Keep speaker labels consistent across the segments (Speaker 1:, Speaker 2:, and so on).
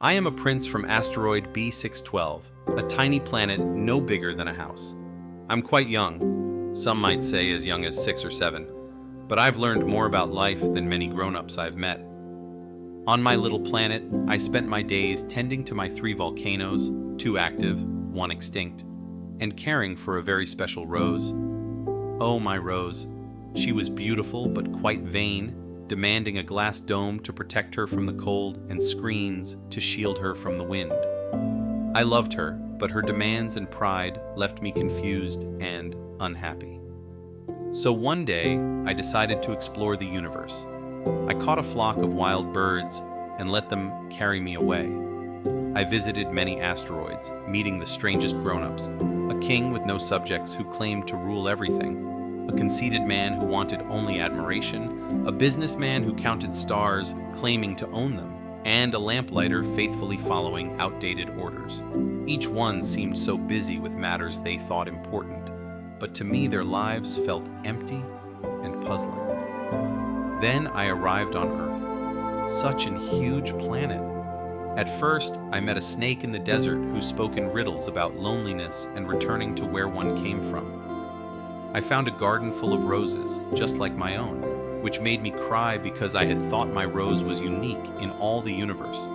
Speaker 1: I am a prince from Asteroid B-612, a tiny planet no bigger than a house. I'm quite young, some might say as young as 6 or 7, but I've learned more about life than many grown-ups I've met. On my little planet, I spent my days tending to my 3 volcanoes, 2 active, 1 extinct, and caring for a very special rose. Oh, my rose. She was beautiful but quite vain, demanding a glass dome to protect her from the cold and screens to shield her from the wind. I loved her, but her demands and pride left me confused and unhappy. So one day, I decided to explore the universe. I caught a flock of wild birds and let them carry me away. I visited many asteroids, meeting the strangest grown-ups, a king with no subjects who claimed to rule everything, a conceited man who wanted only admiration, a businessman who counted stars, claiming to own them, and a lamplighter faithfully following outdated orders. Each one seemed so busy with matters they thought important, but to me their lives felt empty and puzzling. Then I arrived on Earth, such a huge planet. At first, I met a snake in the desert who spoke in riddles about loneliness and returning to where one came from. I found a garden full of roses, just like my own, which made me cry because I had thought my rose was unique in all the universe.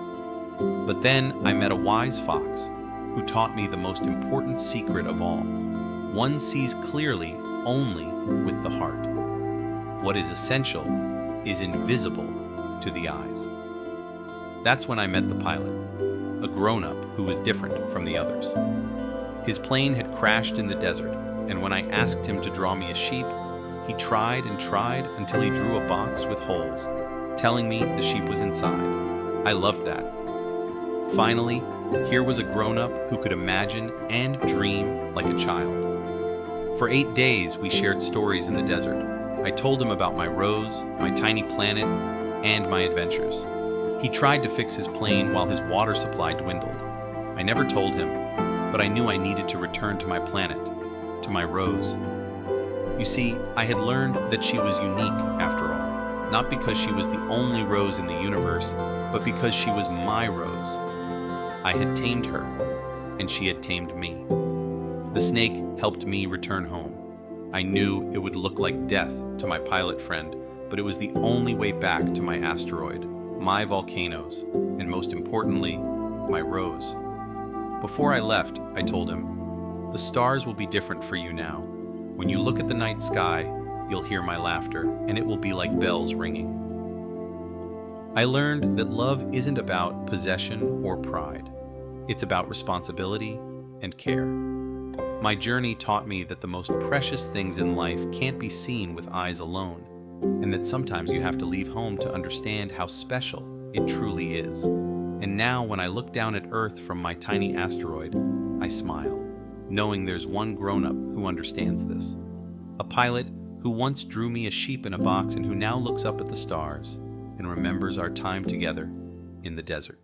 Speaker 1: But then I met a wise fox who taught me the most important secret of all. One sees clearly only with the heart. What is essential is invisible to the eyes. That's when I met the pilot, a grown-up who was different from the others. His plane had crashed in the desert, and when I asked him to draw me a sheep, he tried and tried until he drew a box with holes, telling me the sheep was inside. I loved that. Finally, here was a grown-up who could imagine and dream like a child. For 8 days, we shared stories in the desert. I told him about my rose, my tiny planet, and my adventures. He tried to fix his plane while his water supply dwindled. I never told him, but I knew I needed to return to my planet, to my rose. You see, I had learned that she was unique after all, not because she was the only rose in the universe, but because she was my rose. I had tamed her, and she had tamed me. The snake helped me return home. I knew it would look like death to my pilot friend, but it was the only way back to my asteroid, my volcanoes, and most importantly, my rose. Before I left, I told him, "The stars will be different for you now. When you look at the night sky, you'll hear my laughter, and it will be like bells ringing." I learned that love isn't about possession or pride. It's about responsibility and care. My journey taught me that the most precious things in life can't be seen with eyes alone, and that sometimes you have to leave home to understand how special it truly is. And now when I look down at Earth from my tiny asteroid, I smile, knowing there's one grown-up who understands this. A pilot who once drew me a sheep in a box and who now looks up at the stars and remembers our time together in the desert.